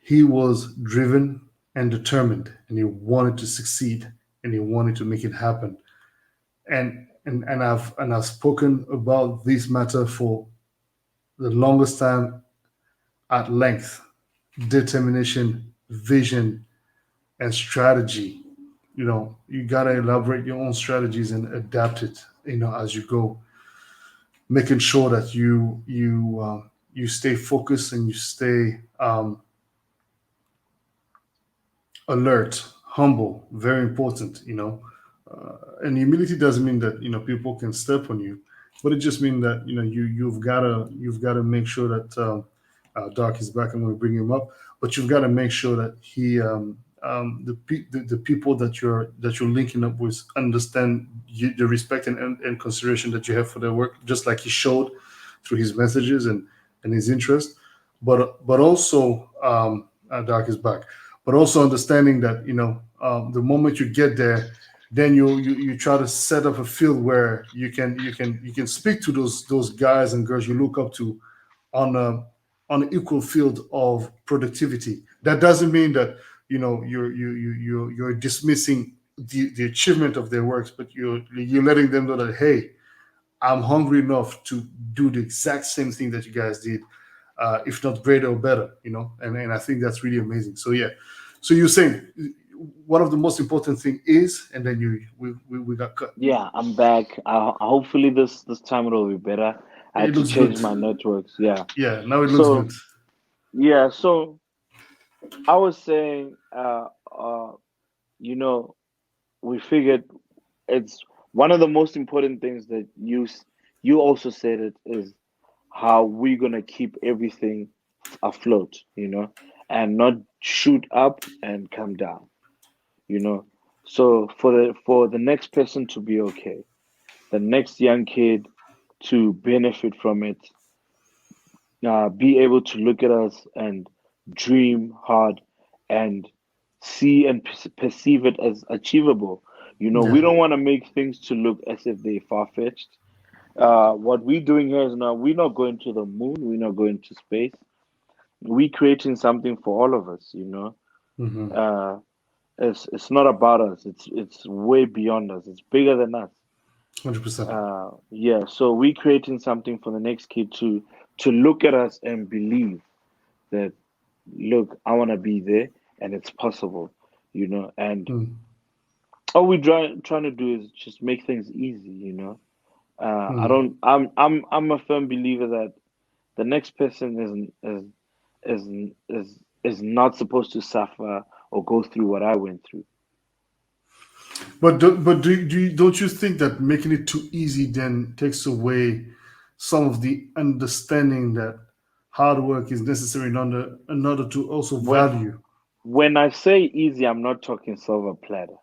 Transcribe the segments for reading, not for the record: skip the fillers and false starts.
he was driven and determined, and he wanted to succeed, and he wanted to make it happen. And I've spoken about this matter for the longest time at length. Determination, vision, and strategy. You gotta elaborate your own strategies and adapt it. As you go, making sure that you stay focused and you stay alert, humble, very important. And humility doesn't mean that people can step on you, but it just means that you've gotta make sure that Dark is back. I'm going to bring him up, but you've got to make sure that the people that you're linking up with understand the respect and consideration that you have for their work, just like he showed through his messages and his interest. But also, Dark is back. But also understanding that the moment you get there, then you try to set up a field where you can speak to those guys and girls you look up to on an equal field of productivity. That doesn't mean that you're dismissing the achievement of their works, but you're letting them know that, hey, I'm hungry enough to do the exact same thing that you guys did, if not greater or better. And I think that's really amazing. So yeah, so you're saying one of the most important thing is, and then we got cut. Yeah, I'm back. Hopefully this time it will be better. I It had to looks good. change my networks. Yeah. Yeah, now it looks good. So yeah, so I was saying, you know, we figured it's one of the most important things that you also said it is how we're gonna keep everything afloat, and not shoot up and come down, you know. So for the next person to be okay, the next young kid to benefit from it, be able to look at us and dream hard and see and perceive it as achievable. We Yeah, don't want to make things to look as if they're far-fetched. What we're doing here is now we're not going to the moon, we're not going to space. We're creating something for all of us. mm-hmm. Uh, it's not about us. It's way beyond us. It's bigger than us. 100%. Yeah, so we're creating something for the next kid to look at us and believe that, look, I want to be there and it's possible. And Mm, all we're trying to do is just make things easy. I mm. don't. I'm a firm believer that the next person is not supposed to suffer or go through what I went through. Don't you think that making it too easy then takes away some of the understanding that hard work is necessary in order to also When value? when I say easy, I'm not talking silver platter.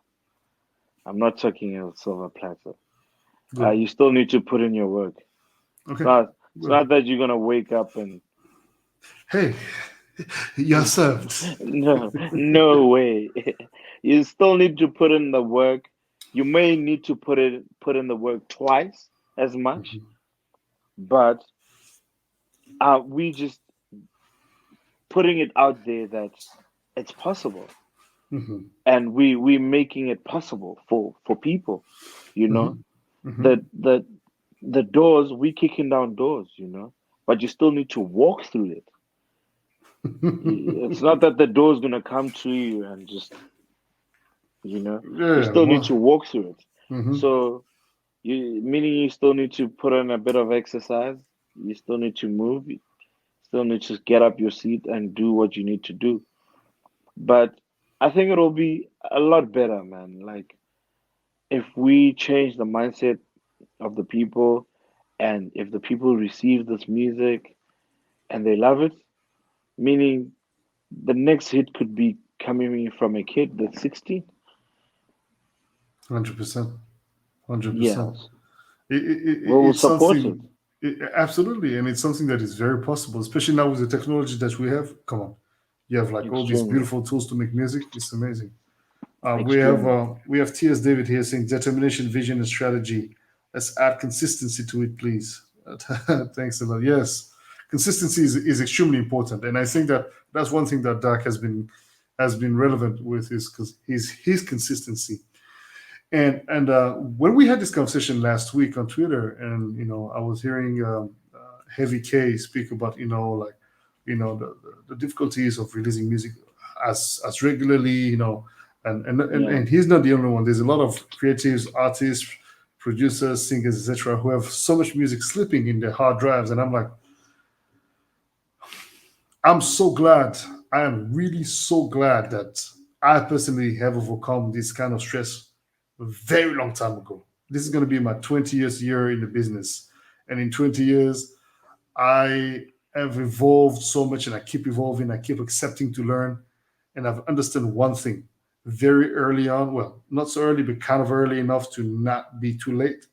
I'm not talking a silver platter. Good. You still need to put in your work. It's Okay. not. It's Good. not that you're gonna wake up and Hey, you're served. no, no way. You still need to put in the work. You may need to put in the work twice as much, Mhm. but we just putting it out there that it's possible, Mhm. and we making it possible for people. You know Mhm. Mhm. that the doors we kicking down doors, but you still need to walk through it. It's not that the door's gonna come to you and just. You Yeah. still need Well. to walk through it. Mhm. So meaning you still need to put in a bit of exercise. You still need to move. You still need to get up your seat and do what you need to do. But I think it'll be a lot better, man. Like if we change the mindset of the people, and if the people receive this music and they love it, meaning the next hit could be coming from a kid that's 16. 100%. 100%. Yes, we will It's support it. something. Absolutely, and it's something that is very possible, especially now with the technology that we have. Come on, you have like all these Extremely, beautiful tools to make music. It's amazing. extremely. We have T.S. David here saying determination, vision, and strategy. Let's add consistency to it, please. Thanks a lot. Yes, consistency is extremely important, and I think that that's one thing that Dark has been relevant with his consistency. And when we had this conversation last week on Twitter, and I was hearing Heavy K speak about like the difficulties of releasing music as regularly, Yeah. and he's not the only one. There's a lot of creatives, artists, producers, singers, etc., who have so much music slipping in their hard drives, and I'm like, I'm so glad. I am really so glad that I personally have overcome this kind of stress a very long time ago. This is going to be my 20th year in the business. And in 20 years, I have evolved so much and I keep evolving. I keep accepting to learn. And I've understood one thing very early on. Well, not so early, but kind of early enough to not be too late.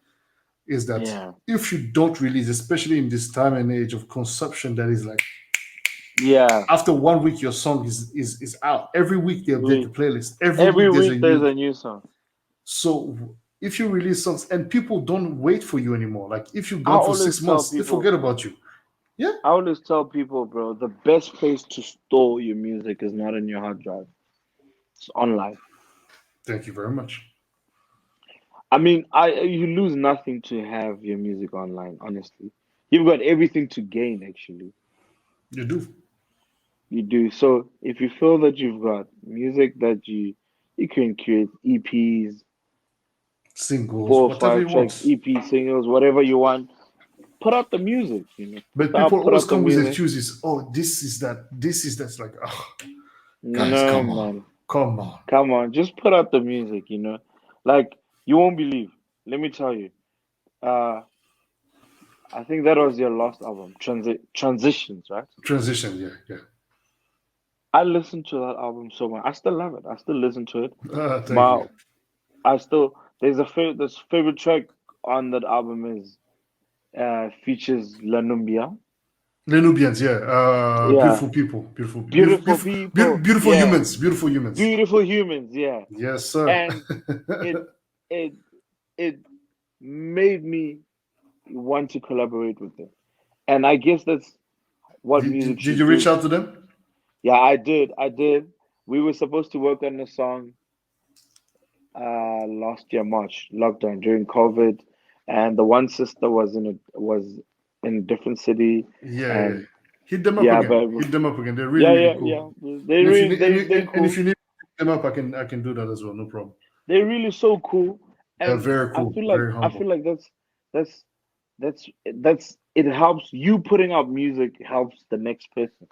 Is that Yeah. if you don't release, especially in this time and age of consumption that is like, Yeah. after 1 week your song is out. Every week they update the We playlist. Every every week there's a week there's new. a new song. So if you release songs and people don't wait for you anymore, like if you're I gone for always six tell months they people, forget about you. Yeah. I always tell people, bro, the best place to store your music is not in your hard drive. It's online. Thank you very much. I mean, I you lose nothing to have your music online, honestly. You've got everything to gain, actually. You do. You do. So if you feel that you've got music that you can create EPs, Singles, four or whatever five you tracks, want. EP singles, whatever you want, put out the music, But people Put always out the come with music. excuses. Oh, this is that. This is that's like, oh, guys, No, come on, man. come on. Come on, just put out the music. Like you won't believe. Let me tell you. Uh I think that was your last album, Transitions, right? Transition, yeah, yeah. I listened to that album so much. I still love it. I still listen to it. Thank My you. I still this favorite track on that album is features La Numbia. The Nubians, yeah. Yeah. Beautiful people, beautiful, Beautiful people. beautiful Yeah. humans, beautiful humans. Beautiful humans, yeah. Yes, sir. And it it it made me want to collaborate with them. And I guess that's what music Did you should reach do. out to them? Yeah, I did. I did. We were supposed to work on a song last year, March, lockdown during COVID, and the one sister was in a different city, Yeah, yeah. and Hit them up yeah, again. but Hit them up again. They're really, yeah, really yeah, cool. yeah. They And if you really need, they and if cool. you need them up, I can do that as well. No problem. They're really so cool, They're and very cool, very I humble. feel like that's that's it helps you putting out music helps the next person.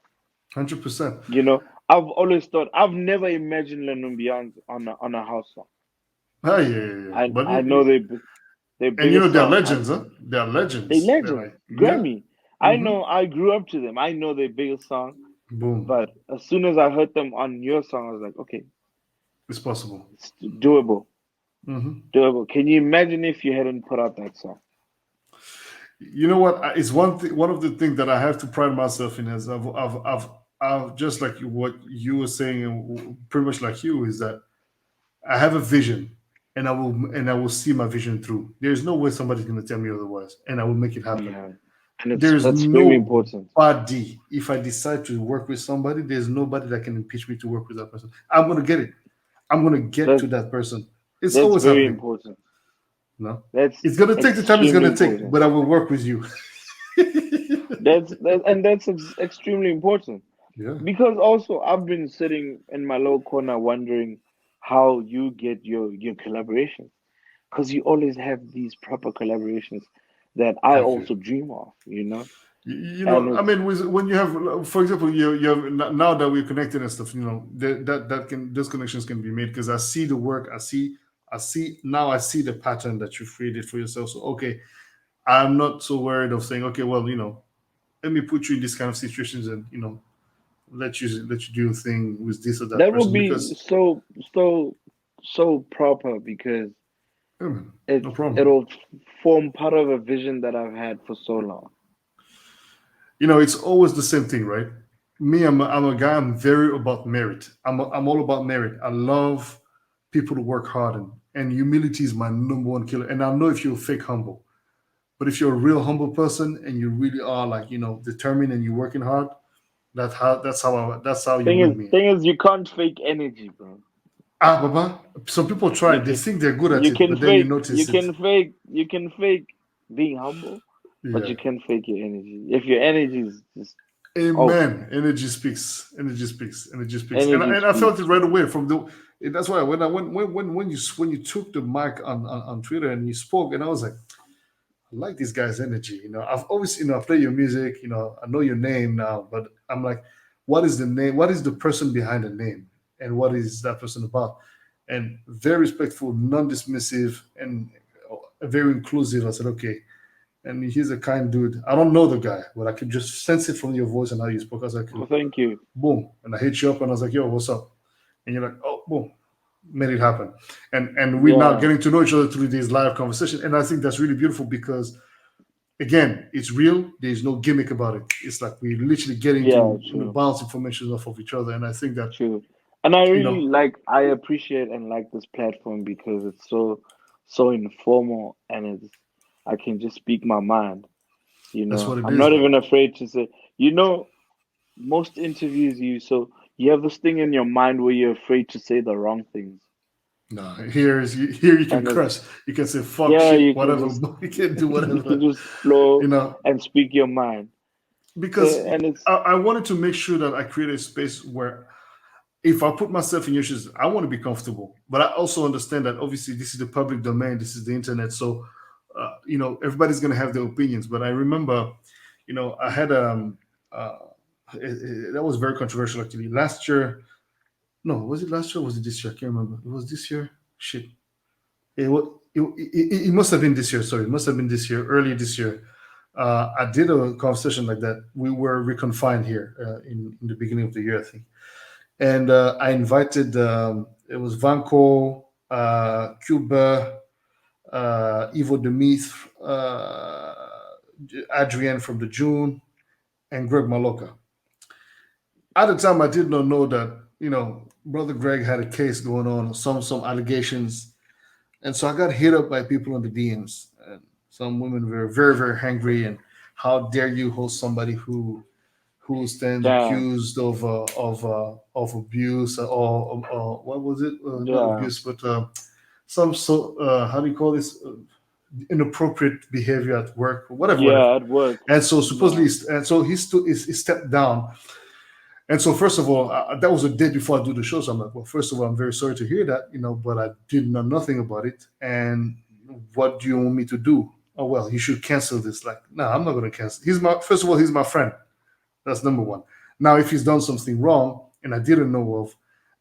100%. I've always thought I've never imagined Lennon Beyond on a house song. Ah, yeah, yeah, yeah. But I know their and biggest they're song. legends, huh? They're They legends. They're legends, like, yeah. Grammy. I Mm-hmm. know I grew up to them. I know their biggest song, Boom. but as soon as I heard them on your song, I was like, okay, It's possible. it's doable, Mm-hmm. doable. Can you imagine if you hadn't put out that song? You know what? It's one of the things that I have to pride myself in is I've just like what you were saying, and pretty much like you, is that I have a vision, and I will see my vision through. There's no way somebody's going to tell me otherwise, and I will make it happen. Yeah, and There's that's very important. nobody. If I decide to work with somebody, there's nobody that can impeach me to work with that person. I'm going to get it. I'm going to get That to that person. It's that's always very happening. important. No, That's it's going to take the time it's going extremely to take, important. but I will work with you. That's extremely important. Yeah. Because also I've been sitting in my little corner wondering how you get your collaborations. Because you always have these proper collaborations that I Thank you. also dream of. And I it's mean, when you have, for example, you have now that we're connected and stuff, those connections can be made because I see the work, I see the pattern that you've created for yourself. So okay, I'm not so worried of saying, okay, well, let me put you in this kind of situations and let you do a thing with this or that that will person be because so proper because yeah, man, it no problem. it'll form part of a vision that I've had for so long. It's always the same thing, right? Me, I'm a guy. I'm very about merit. I'm all about merit. I love people to work hard, and humility is my number one killer. And I know if you're fake humble, But if you're a real humble person and you really are like, determined and you're working hard, that's how you win me. Thing is, you can't fake energy, bro. Ah, Baba. Some people try You it. They can, think they're good at it, but then you notice it. you can fake being humble, but Yeah. you can't fake your energy. If your energy is just off, Amen. Energy speaks. Energy speaks. Energy speaks. And energy and I felt speaks, it right bro. away from the. That's why when I when you took the mic on Twitter and you spoke, and I was like, I like this guy's energy. I've always I play your music. I know your name now, but I'm like, what is the name? What is the person behind the name? And what is that person about? And very respectful, non-dismissive, and very inclusive. I said, okay. And he's a kind dude. I don't know the guy, but I could just sense it from your voice and how you spoke. I was like, Well, thank you. boom. And I hit you up and I was like, yo, what's up? And you're like, oh, boom. Made it happen. And we're now Yeah, getting to know each other through these live conversations. And I think that's really beautiful because, again, it's real. There's no gimmick about it. It's like we're literally getting yeah, to true, bounce information off of each other. And I think that, true. And you know, I appreciate and like this platform because it's so informal and I can just speak my mind. that's what it I'm is, not man. even afraid to say, most interviews you have this thing in your mind where you're afraid to say the wrong things. No, here you can And it's curse. You can say fuck, yeah, shit, you can whatever. just But you can do you can whatever. just flow You know, and speak your mind. So because and it's I wanted to make sure that I create a space where if I put myself in your shoes, I want to be comfortable. But I also understand that obviously this is the public domain, this is the internet. So, everybody's going to have their opinions. But I remember, I had uh, that was very controversial actually. Last year, no, was it last year or was it this year? I can't remember. It was this year. Shit. It must have been this year. Sorry, it must have been this year, early this year. I did a conversation like that. We were reconfined here in the beginning of the year, I think, and I invited. It was Vanco, Cuba, Ivo Demith, Adrienne from the June, and Greg Maloka. At the time, I did not know that brother Greg had a case going on, some allegations. And so I got hit up by people on the DMs. And some women were very, very angry. And how dare you host somebody who stands damn, accused of abuse or what was it? Not yeah, abuse, but some how do you call this? Inappropriate behavior at work, whatever, whatever. yeah, at work, And so yeah, supposedly, and so he stepped down. And so, first of all, that was a day before I do the show. So I'm like, well, first of all, I'm very sorry to hear that, but I did know nothing about it. And what do you want me to do? Oh, well, you should cancel this. Like, no, I'm not going to cancel. First of all, he's my friend. That's number one. Now, if he's done something wrong and I didn't know of,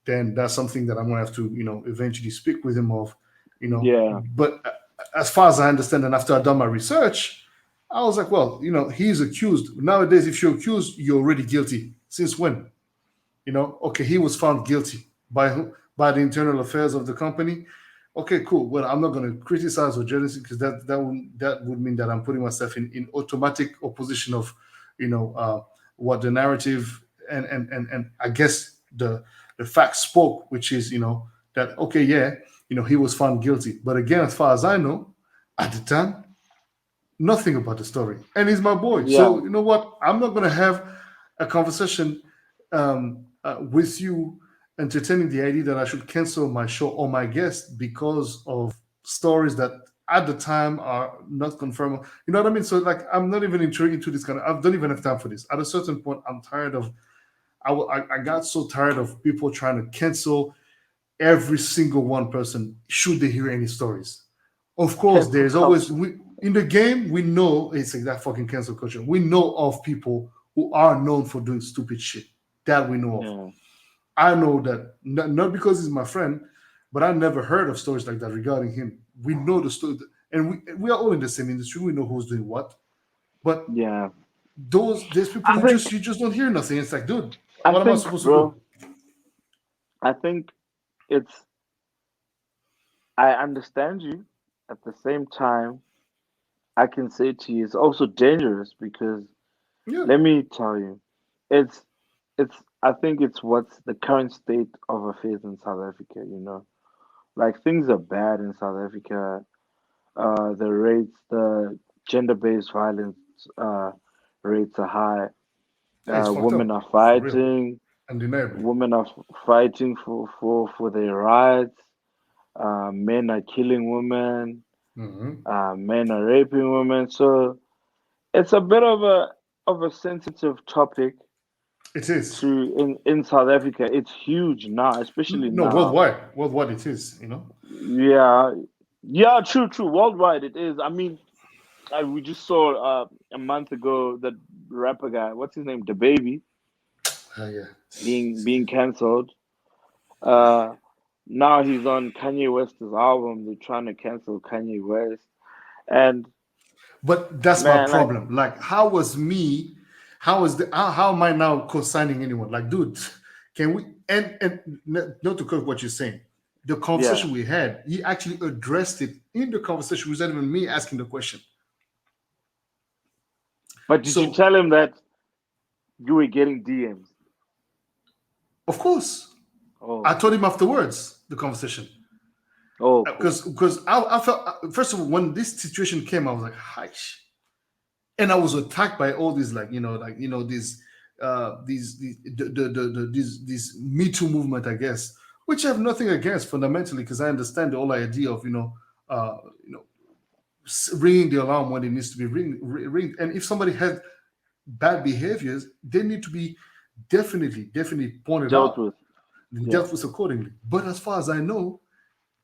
then that's something that I'm going to have to, eventually speak with him of, yeah, But as far as I understand, and after I've done my research, I was like, well, he's accused. Nowadays, if you're accused, you're already guilty. Since when? Okay, he was found guilty by who? By the internal affairs of the company. Okay, cool. Well, I'm not going to criticize or jealousy because that would mean that I'm putting myself in automatic opposition of, what the narrative and I guess the fact spoke, which is that okay, yeah, he was found guilty. But again, as far as I know, at the time, nothing about the story, and he's my boy. yeah, So you know what? I'm not going to have a conversation with you entertaining the idea that I should cancel my show or my guest because of stories that at the time are not confirmed. You know what I mean? So like, I'm not even intrigued into this kind of. I don't even have time for this. At a certain point, I'm tired of. I got so tired of people trying to cancel every single one person should they hear any stories. Of course, cancel there's always culture. in the game. We know it's like that fucking cancel culture. We know of people who are known for doing stupid shit that we know of. Yeah, I know that not because he's my friend, but I never heard of stories like that regarding him. We know the story, and we are all in the same industry. We know who's doing what. But yeah. there's people I who think, you just don't hear nothing. It's like, dude, I what am I think, supposed to do? bro. I think it's. I understand you. At the same time, I can say to you, it's also dangerous because Yeah, let me tell you, it's I think it's what's the current state of affairs in South Africa, Like things are bad in South Africa. The rates, gender-based violence rates are high. Yeah, it's fucked Women up are for real, fighting. undeniably. Women are fighting for their rights. Men are killing women. Hmm. Men are raping women. So it's a bit of a sensitive topic It is. in South Africa. It's huge now, especially No, now. worldwide it is. You know. Yeah, yeah, true. Worldwide it is. I mean, we just saw a month ago that rapper guy, what's his name, the baby, Yeah. being cancelled. Uh, Now he's on Kanye West's album. They're trying to cancel Kanye West, and But that's my man, like, problem. Like, how was me? How am I now co-signing anyone? Like, dude, can we? And not to cut what you're saying. The yeah. conversation we had, he actually addressed it in the conversation without even me asking the question. But did you So, tell him that you were getting DMs? of course, Oh, I told okay. him afterwards the conversation Oh, cool. because I felt first of all when this situation came, I was like, "Hish," and I was attacked by all these these Me Too movement, I guess, which I have nothing against fundamentally because I understand the whole idea of uh, you know ringing the alarm when it needs to be ringed, and if somebody had bad behaviors, they need to be definitely pointed Dealt out with. and Yeah. dealt with accordingly. But as far as I know,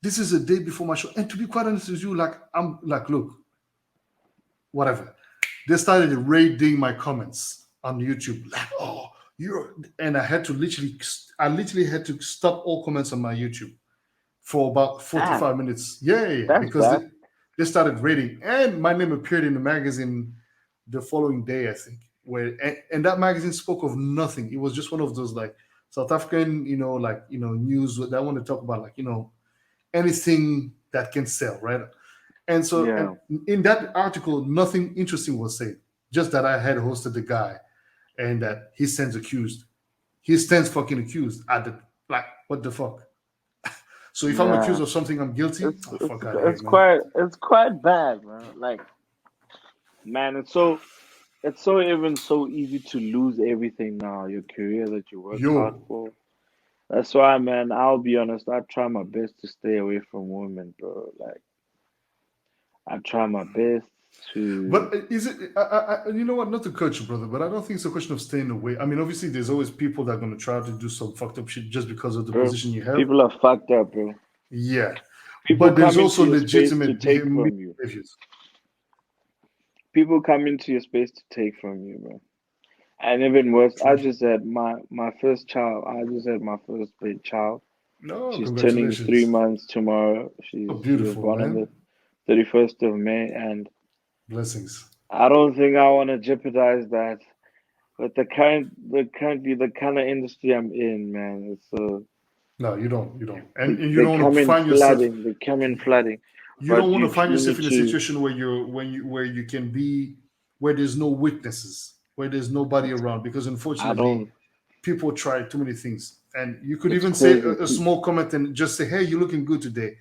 this is a day before my show, and to be quite honest with you, like I'm like, look, whatever. They started raiding my comments on YouTube, like, oh, you're, and I literally had to stop all comments on my YouTube for about Damn, 45 minutes. Yeah, that's because bad. they started raiding, and my name appeared in the magazine the following day, I think. Where and that magazine spoke of nothing. It was just one of those like South African, news that I want to talk about, like anything that can sell, right? And so, Yeah. and in that article, nothing interesting was said. Just that I had hosted the guy, and that he stands accused. He stands fucking accused at the like. What the fuck? So if I'm accused Yeah. of something, I'm guilty. It's Oh, it's fuck out of here, it's man. quite bad, man. Like, man, it's so even so easy to lose everything now. Your career that you worked hard Yo, for. That's why, man. I'll be honest. I try my best to stay away from women, bro. Like, I try my best to. but is it? You know what? Not to cut you, brother, but I don't think it's a question of staying away. I mean, obviously, there's always people that are going to try to do some fucked up shit just because of the Bro, position you have. people are fucked up, bro. Yeah, People but there's come into also your space to legitimate take from you. behaviors. People come into your space to take from you, bro. And even worse, I True. just had my first child. I just had my first big child. No, She's turning three congratulations. months tomorrow. Oh, She was beautiful, born on the man. 31st of May, and Blessings. I don't think I want to jeopardize that. But the kind of industry I'm in, man, it's No, you don't. You don't. And you they don't want come to in find yourself. flooding. They come in flooding, You don't but want to you find you yourself need in a to. situation where you can be where there's no witnesses, where there's nobody It's, around. Because I unfortunately, don't. people try too many things. And you could It's even say crazy. a small comment and just say, "Hey, you're looking good today."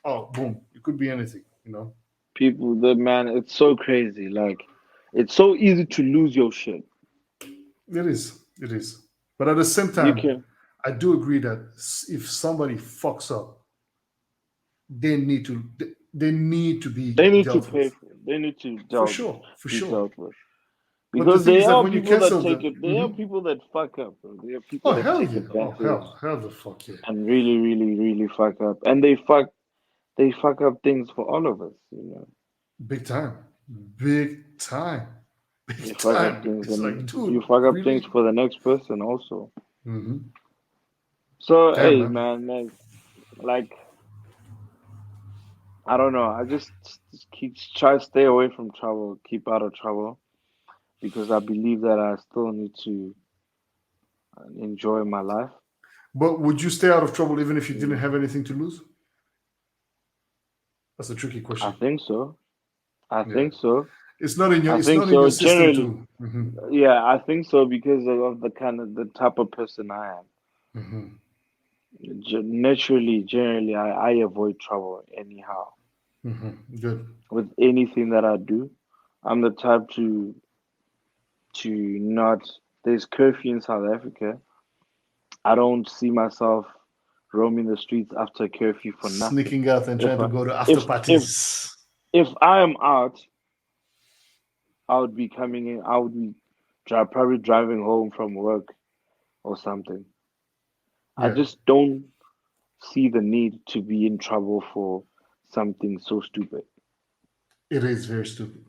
Oh, boom! It could be anything. You know. People, the man, it's so crazy. Like, it's so easy to lose your shit. It is. It is. But at the same You time, can. I do agree that if somebody fucks up, they need to be They need to dealt pay with. for it. They need to For sure. For be sure. dealt with. But the Because thing is there that are when you people that cancel take them, it. There are people that fuck up, bro. There are people oh that hell take yeah, oh advantage hell the fuck yeah, and really fuck up. And they fuck up things for all of us, you know. big time, big time, They big fuck up time. things It's like, and you dude, fuck up things really? for the next person also. Hmm. So Damn hey man. man, like I don't know. I just keep try to stay away from trouble, keep out of trouble because I believe that I still need to enjoy my life. But would you stay out of trouble even if you didn't Mm, have anything to lose? That's a tricky I question. think so. I Yeah, think so. I it's think not in so. your system Generally, to. Hmm. yeah, I think so because of the kind of the type of person I am. Hmm. Naturally, generally, I avoid trouble anyhow Hmm. Good. with anything that I do. I'm the type to not. There's curfew in South Africa. I don't see myself roaming the streets after curfew for nothing. Sneaking out and If trying to I, go to after if if parties. if I am out, I would be coming in. I would be probably driving home from work or something. I Yeah, just don't see the need to be in trouble for something so stupid. it is very stupid.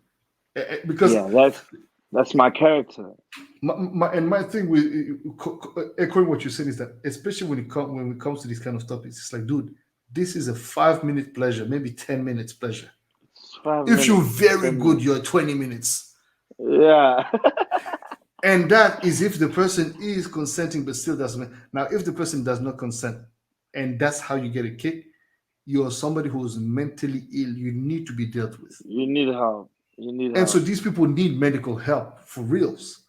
Because Yeah, that's my character. my thing with echoing what you said is that especially when it comes to these kind of topics, it's like, dude, this is a 5 minute pleasure, maybe 10 minutes pleasure. It's five If you're minutes, very 10 good, minutes. you're 20 minutes. Yeah. And that is if the person is consenting but still doesn't. Now, if the person does not consent and that's how you get a kick, you're somebody who's mentally ill. You need to be dealt with. You need help. You need And so help. these people need medical help for reals.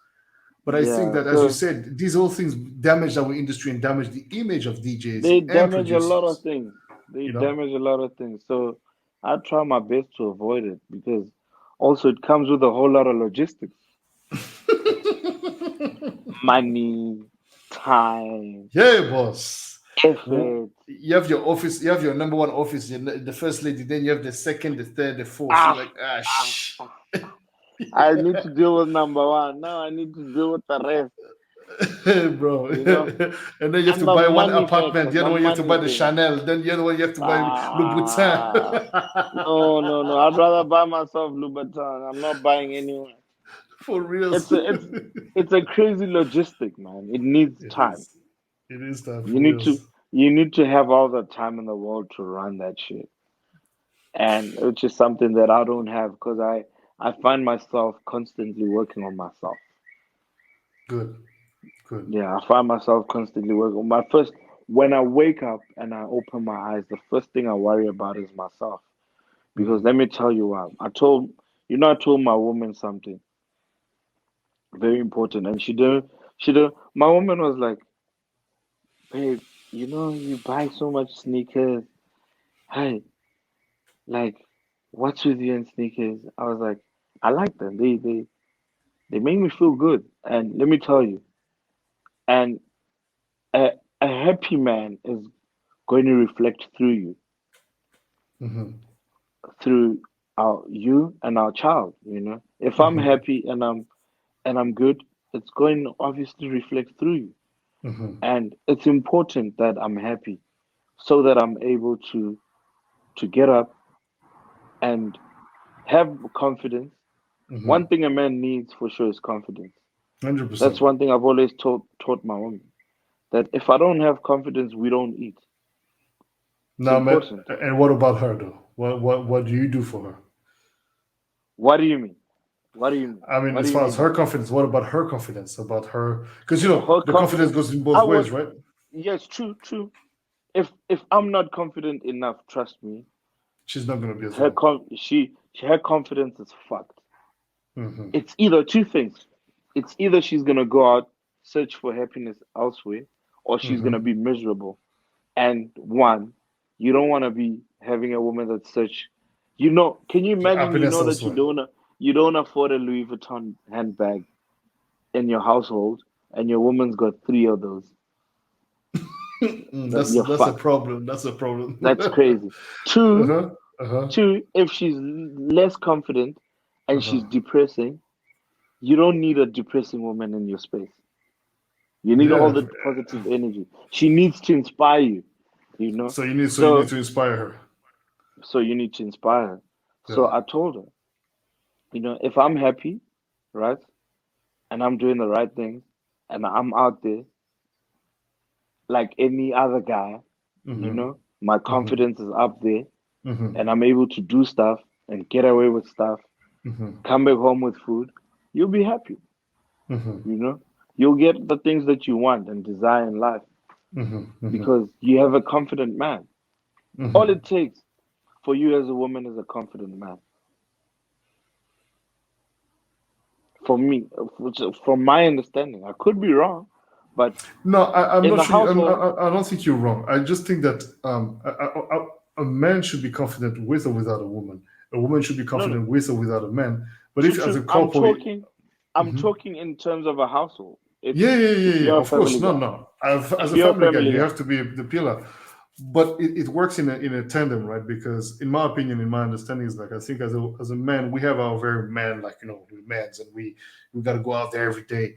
But I think Yeah. that, as you So said, these whole things damage our industry and damage the image of DJs they and damage a lot of producers. things. They You know, damage a lot of things. So I try my best to avoid it because also it comes with a whole lot of logistics, money, time, yeah, boss. effort. You have your office, you have your number one office, the first lady, then you have the second, the third, the fourth. You're Ah, like, ah, ah. I need to deal with number one. Now I need to deal with the rest, bro. you know. And then you have And to the buy one money apartment, factor, the the other one you have to money buy the thing. Chanel, then the other one you have to buy Ah, Louboutin. no, no, no. I'd rather buy myself Louboutin. I'm not buying anyone. For real. It's a it's it's a crazy logistic, man. It needs It time. is. It is time You for need reals. to you need to have all the time in the world to run that shit. And which is something that I don't have because I find myself constantly working on myself. Good. Good. Yeah, I find myself constantly working on my first when I wake up and I open my eyes, the first thing I worry about is myself. Because Mhm. let me tell you why. I told my woman something very important and she didn't my woman was like, babe, you buy so much sneakers. Hey, like, what's with you and sneakers? I was like, I like them. They make me feel good. And let me tell you, and a, a happy man is going to reflect through you, Mhm. through our you and our child. If I'm Mhm. happy and I'm good, it's going to obviously reflect through you. Mhm. And it's important that I'm happy so that I'm able to get up and have confidence. One Mhm. thing a man needs for sure is confidence. That's 100%. one thing I've always taught my woman. That if I don't have confidence, we don't eat. It's Now, man, important. and what about her though? What do you do for her? What do you mean? What do you mean? I mean, What do as you far as mean by her that? confidence, what about her confidence? About her, because Her the confidence confidence. goes in I both would. ways, right? Yes, true, true. If I'm not confident enough, trust me, She's not gonna be as well. her confidence is fucked. Hmm. It's either two things. It's either she's gonna go out search for happiness elsewhere, or she's gonna Hmm. be miserable. And one, you don't want to be having a woman that search. Can you imagine? Happiness That elsewhere. you don't afford a Louis Vuitton handbag in your household, and your woman's got three of those. That you're That's a fucked. problem. That's a problem. That's crazy. Uh Two, huh. Uh huh. if she's less confident Uh and she's huh. depressing, you don't need a depressing woman in your space. You need all Yeah. the positive energy. She needs to inspire you, you know. So you need So to inspire her. so you need to inspire her. So Yeah. I told her, if I'm happy, right, and I'm doing the right things, and I'm out there like any other guy, Mm-hmm. my Mm-hmm. confidence is up there, Mm-hmm. and I'm able to do stuff and get away with stuff, Mm-hmm. come back home with food, you'll be happy, Mm-hmm. you know. You'll get the things that you want and desire in life Mm-hmm. because you have a confident man. All Mm-hmm. it takes for you as a woman is a confident man. For me, from my understanding, I could be wrong, but No, I'm in not the sure. household, I don't think you're wrong. I just think that a man should be confident with or without a woman. A woman should be no, no, confident with or without a man. But if as a I'm couple, talking. I'm Mhm. talking in terms of a household. Yeah, yeah, If yeah, yeah. you're a Of course, family no, guy, no. As if a you're a family guy, family you guy, have to be the pillar. But it works in a tandem, right? Because in my opinion, in my understanding, is like I think as a man, we have our very man, like we're mans, and we got to go out there every day.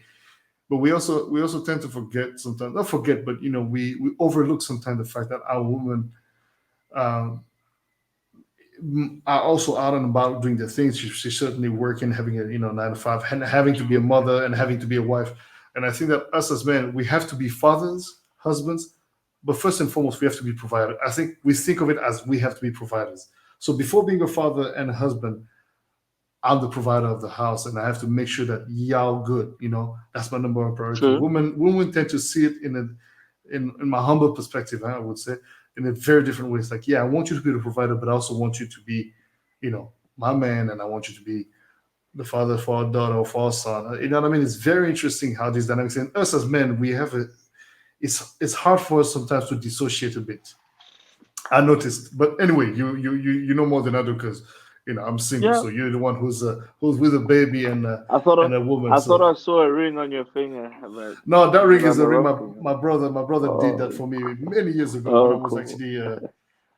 But we also tend to forget sometimes, not forget, but we overlook sometimes the fact that our women um, are also out and about doing the things. She's certainly working, having a 9 to 5, and having to be a true, mother and having to be a wife. And I think that us as men, we have to be fathers, husbands, but first and foremost, we have to be providers. I think we think of it as we have to be providers. So before being a father and a husband, I'm the provider of the house, and I have to make sure that y'all good. That's my number one priority. true. Women tend to see it in my humble perspective, I would say, in a very different way. It's like, yeah, I want you to be the provider, but I also want you to be, my man, and I want you to be the father for our daughter or for our son. You know what I mean? It's very interesting how these dynamics. And us as men, we have a. It's hard for us sometimes to dissociate a bit. I noticed, but anyway, you know more than I do because I'm single. Yeah, So you're the one who's with a baby I thought and a woman. I thought So I saw a ring on your finger, but no, that but ring is on a the ring. wrong My brother did that finger. for me many years ago Oh, cool.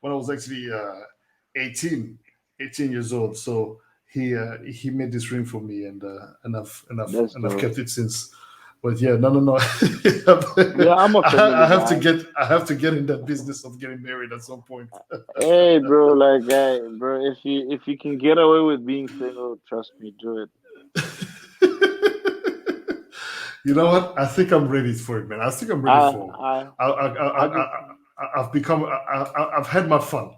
when I was actually 18, 18 years old. So he made this ring for me, That's and I've dope. kept it since. But yeah, no, no, no. Yeah, I'm a family guy. I have to get in that business of getting married at some point. Hey, bro, like, hey, bro, if you can get away with being single, trust me, do it. You know what? I think I'm ready for it, man. I think I'm ready I for. I I just I've become. I've had my fun.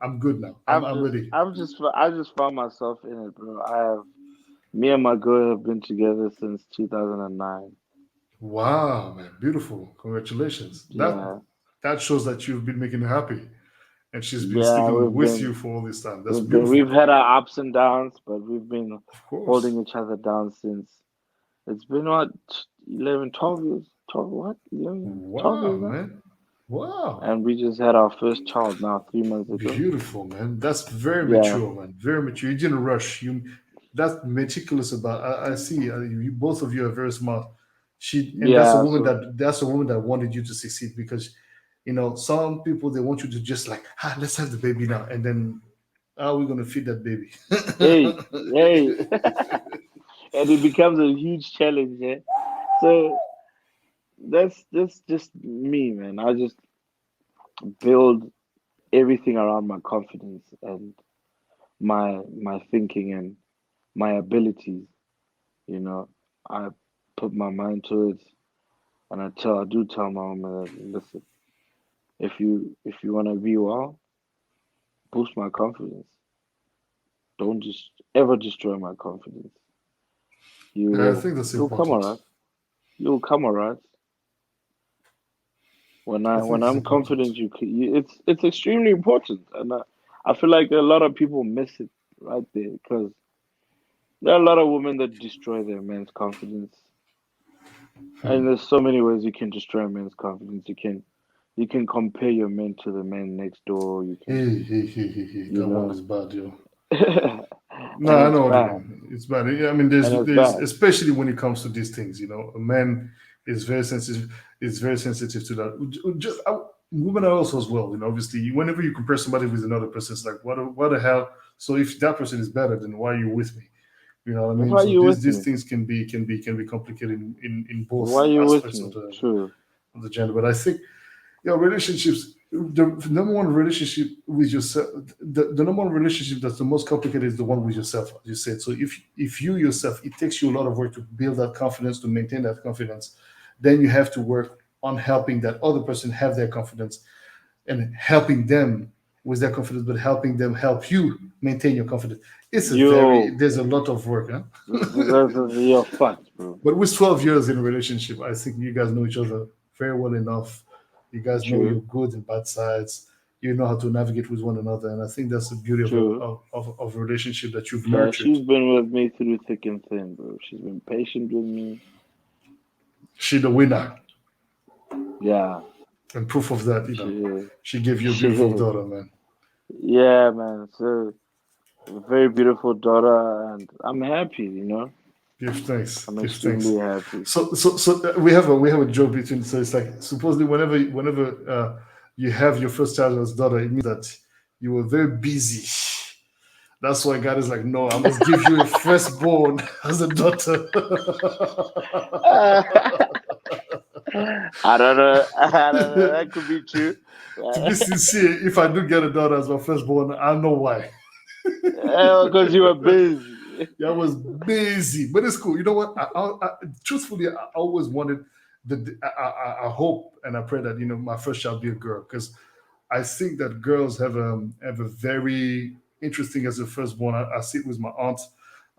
I'm good now. I'm ready. I just found myself in it, bro. Me and my girl have been together since 2009. Wow, man, beautiful. Congratulations. Yeah, That shows that you've been making her happy, and she's been yeah, sticking with you for all this time. That's we've beautiful. had our ups and downs, but we've been Of course. holding each other down since it's been what 11, 12 years, 12 what 11, 12 Wow, years now, man. Wow. and we just had our first child now 3 months ago. Beautiful, man. That's very Yeah, mature, man. Very mature. You didn't rush. That's meticulous about. I see. Both of you are very smart. And yeah. So that's a woman that wanted you to succeed because, some people they want you to just like, let's have the baby now, and then how are we gonna feed that baby? hey, hey, and it becomes a huge challenge. Yeah. So that's just me, man. I just build everything around my confidence and my thinking and my abilities. You know, I put my mind to it, and I do tell my woman that listen, if you want to be well, boost my confidence. Don't just ever destroy my confidence. I think that's You'll come important. alright. You'll come alright. I think When it's I'm important. confident, it's extremely important, and I feel like a lot of people miss it right there because there are a lot of women that destroy their men's confidence, and there's so many ways you can destroy men's confidence. You can compare your men to the men next door. You can, Hey. you That one know, is bad, yo. No, and I it's know what you bad, mean. It's bad. Yeah, I mean, and it's there's, bad. especially when it comes to these things. A man is very sensitive. Is very sensitive to that. Women are also as well. Obviously, whenever you compare somebody with another person, it's like, what the hell? So if that person is better, then why are you with me? You know what I mean? Why are So you with these me? things can be complicated in both Why are you with aspects me? True, of the gender. But I think relationships, the number one relationship with yourself, the number one relationship that's the most complicated is the one with yourself, as you said. So if you yourself, it takes you a lot of work to build that confidence, to maintain that confidence. Then you have to work on helping that other person have their confidence and helping them with their confidence, but helping them help you maintain your confidence. yo, There's a lot of work, huh? you're fucked, bro. But with 12 years in a relationship, I think you guys know each other very well enough. You guys know your True, good and bad sides. You know how to navigate with one another. And I think that's the beauty true. of a relationship that you've Yeah, nurtured. she's been with me through thick and thin, bro. She's been patient with me. She the winner. Yeah, And proof of that, she is. she gave you a She beautiful is. daughter, man. Yeah, man. So a very beautiful daughter, and I'm happy. Give thanks. I'm Give thanks. extremely happy. So we have a joke between. So it's like supposedly whenever you have your first child as daughter, it means that you were very busy. That's why God is like, no, I must give you a firstborn as a daughter. I don't know. I don't know. That could be true. To be sincere, if I do get a daughter as my firstborn, I know why. Because you were busy. Yeah, I was busy, but it's cool. You know what? Truthfully, I always wanted I hope and I pray that my first child be a girl because I think that girls have a very interesting as a firstborn. I see it with my aunt,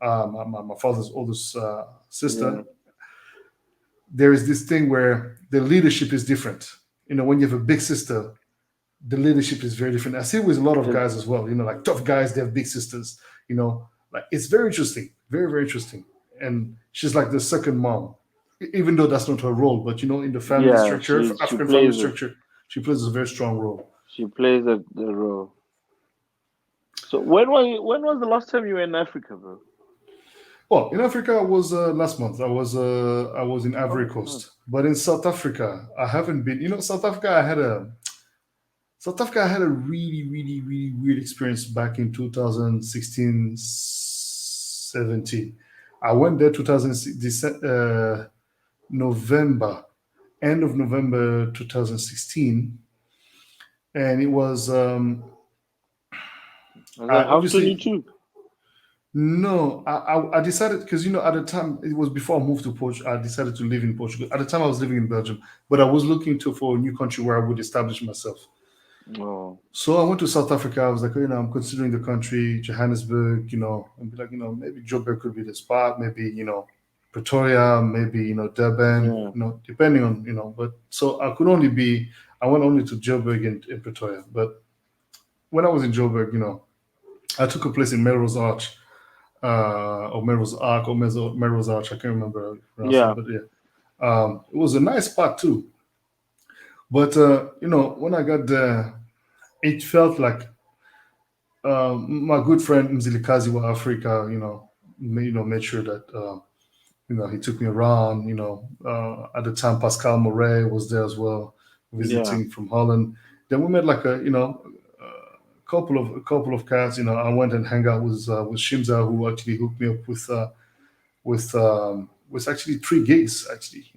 my father's oldest sister. Yeah, There is this thing where the leadership is different. When you have a big sister, the leadership is very different. I see it with a lot of it's, guys as well. Like tough guys, they have big sisters. Like it's very interesting, very very interesting. And she's like the second mom, even though that's not her role. But in the family yeah. structure, She African family plays it. structure, she plays a very strong role. She plays the role. So when was the last time you were in Africa, bro? Well, in Africa, I was last month. I was in Ivory Oh, nice. Coast, but in South Africa, I haven't been. South Africa had a really, really, really weird experience back in 2016, 17. I went there 2006, November, end of November 2016, and it was I was I like, how's obviously 22? no. I decided because at the time it was before I moved to Portugal. I decided to live in Portugal. At the time I was living in Belgium, but I was looking for a new country where I would establish myself. Oh, So I went to South Africa. I was like, I'm considering the country, Johannesburg, and be like, maybe Joburg could be the spot, maybe, Pretoria, maybe, Durban, yeah. depending on, but so I went only to Joburg and Pretoria. But when I was in Joburg, I took a place in Melrose Arch, or Melrose Arc, or Melrose Arch. I can't remember how to pronounce it, Yeah. but yeah. It was a nice spot too. But, when I got there, it felt like my good friend Mzilikazi wa Africa, made sure that he took me around. At the time Pascal Moret was there as well, Yeah. visiting from Holland. Then we met like a couple of cats. I went and hang out with Shimza, who actually hooked me up with actually three gigs. Actually,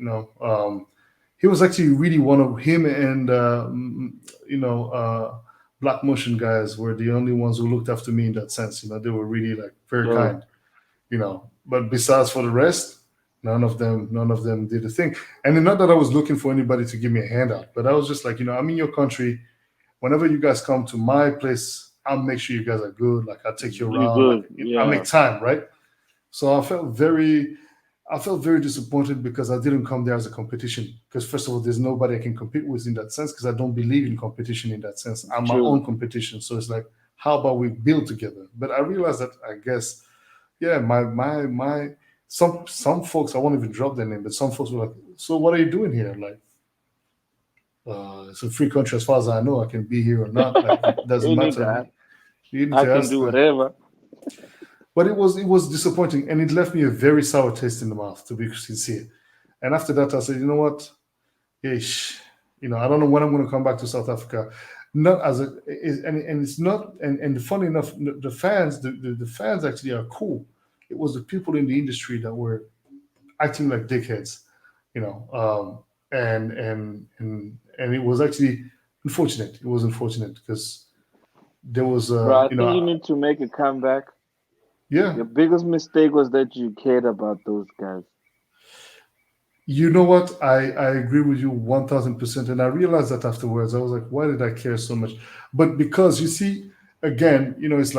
he was actually really one of him and Black Motion guys were the only ones who looked after me in that sense. They were really like very Dope. kind. But besides for the rest, none of them did a thing. And not that I was looking for anybody to give me a handout, but I was just like, I'm in your country. Whenever you guys come to my place, I'll make sure you guys are good. Like I'll take you You around. Like good. I Yeah. make time, right? So I felt very disappointed because I didn't come there as a competition. Because first of all, there's nobody I can compete with in that sense. Because I don't believe in competition in that sense. I'm my True. own competition. So it's like, how about we build together? But I realized that I guess, yeah, my some folks I won't even drop their name, but some folks were like, so what are you doing here? Like, it's a free country as far as I know. I can be here or not. Like, it doesn't matter. Anytime. You need I to can ask do them. whatever. But it was disappointing, and it left me a very sour taste in the mouth, to be sincere. And after that, I said, you know what? Ish, I don't know when I'm going to come back to South Africa. Not as and it's not, and funny enough, the fans actually are cool. It was the people in the industry that were acting like dickheads, and it was actually unfortunate. It was unfortunate because there was, Bro, I think you need to make a comeback. yeah. Your biggest mistake was that you cared about those guys. You know what? I agree with you 1,000%. And I realized that afterwards. I was like, why did I care so much? But because you see, again, it's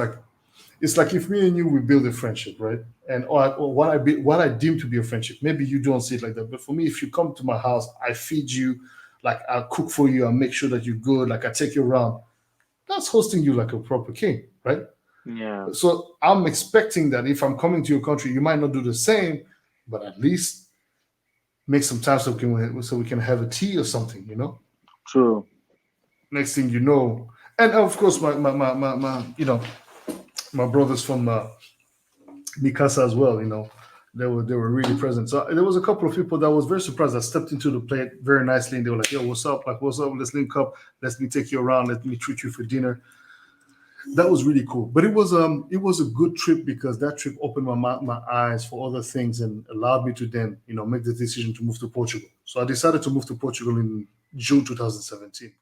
like if me and you we build a friendship, right? And or what I deem to be a friendship. Maybe you don't see it like that, but for me, if you come to my house, I feed you, like I cook for you, I make sure that you're good, like I take you around. That's hosting you like a proper king, right? Yeah. So I'm expecting that if I'm coming to your country, you might not do the same, but at least make some time so we can have a tea or something. True. Next thing you know, and of course, my my brothers from Mikasa as well. They were really present. So there was a couple of people that was very surprised. I stepped into the plate very nicely, and they were like, "Yo, what's up? Like, what's up? Let's link up. Let me take you around. Let me treat you for dinner." That was really cool. But it was a good trip because that trip opened my eyes for other things and allowed me to then make the decision to move to Portugal. So I decided to move to Portugal in June 2017.